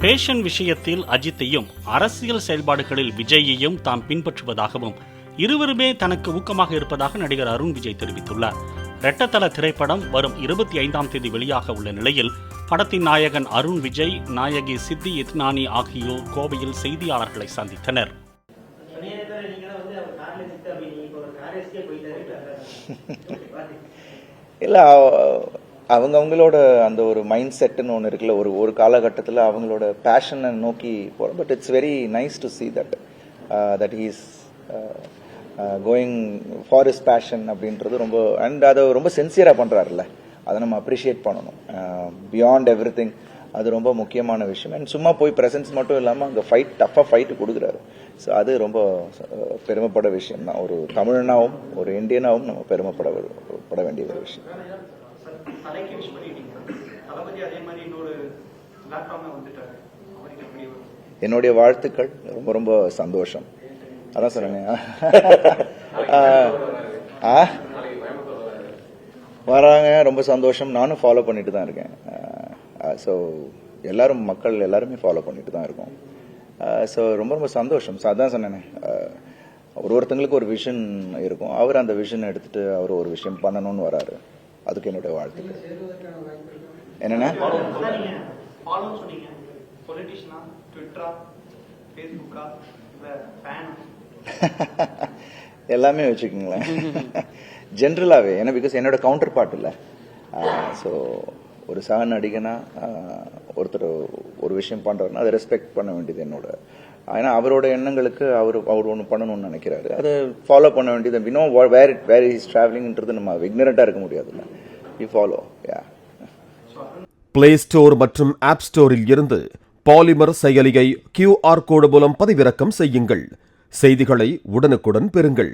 Fashion விஷயத்தில் அஜித்தையும் அரசியல் செயல்பாடுகளில் விஜயையும் தாம் பின்பற்றுவதாகவும் இருவருமே தனக்கு ஊக்கமாக இருப்பதாக நடிகர் அருண் விஜய் தெரிவித்துள்ளார். ரெட்டத்தல திரைப்படம் வரும் 25ஆம் தேதி வெளியாக உள்ள நிலையில் படத்தின் நாயகன் அருண் விஜய், நாயகி சித்தி இத்னானி ஆகியோர் கோவையில் செய்தியாளர்களை சந்தித்தனர். இல்லை, அவங்களோட அந்த ஒரு மைண்ட் செட்டுன்னு ஒன்று இருக்குல்ல, ஒரு காலகட்டத்தில் அவங்களோட பேஷனை நோக்கி போகிறோம். But it's very nice to see that he is going for his passion அப்படின்றது ரொம்ப, அண்ட் அதை ரொம்ப சின்சியராக பண்ணுறாருல்ல, அதை நம்ம அப்ரிஷியேட் பண்ணணும். பியாண்ட் எவ்ரி திங், அது ரொம்ப முக்கியமான விஷயம். அண்ட் சும்மா போய் ப்ரெசன்ஸ் மட்டும் இல்லாமல் அங்கே டஃப்பாக ஃபைட்டு கொடுக்குறாரு. ஸோ அது ரொம்ப பெருமைப்பட விஷயம் தான். ஒரு தமிழனாகவும் ஒரு இந்தியனாகவும் நம்ம பெருமைப்பட வேண்டிய ஒரு விஷயம். என்னுடைய வாழ்த்துக்கள், ரொம்ப ரொம்ப சந்தோஷம். அதான் சொன்னேன், வராங்க, ரொம்ப சந்தோஷம். நானும் ஃபாலோ பண்ணிட்டு தான் இருக்கேன். ஸோ மக்கள் எல்லாருமே ஃபாலோ பண்ணிட்டு தான் இருக்கோம். ஸோ ரொம்ப ரொம்ப சந்தோஷம். அதான் சொன்னேனே, ஒருத்தங்களுக்கு ஒரு விஷன் இருக்கும். அவர் அந்த விஷன் எடுத்துட்டு அவர் ஒரு விஷயம் பண்ணணும்னு வராரு. அதுக்கு என்னுடைய வாழ்த்துக்கள். என்னன்னா எல்லாமே வச்சுக்கோங்களேன், ஜென்ரலாகவே. ஏன்னா பிகாஸ் என்னோட கவுண்டர் பார்ட் இல்லை. ஸோ ஒரு சக நடிகனா ஒருத்தர் ஒரு விஷயம் பண்ணுறாருன்னா அதை ரெஸ்பெக்ட் பண்ண வேண்டியது என்னோட. ஏன்னா அவரோட எண்ணங்களுக்கு அவர் ஒன்று பண்ணணும்னு நினைக்கிறாரு, அதை ஃபாலோ பண்ண வேண்டியது. வி நோ வேர் இஸ் டிராவலிங்ன்றது நம்ம இக்னரண்டாக இருக்க முடியாதுல்ல. We follow. பிளே ஸ்டோர் மற்றும் ஆப் ஸ்டோரில் இருந்து பாலிமர் செயலியை QR கோடு மூலம் பதிவிறக்கம் செய்யுங்கள். செய்திகளை உடனுக்குடன் பெறுங்கள்.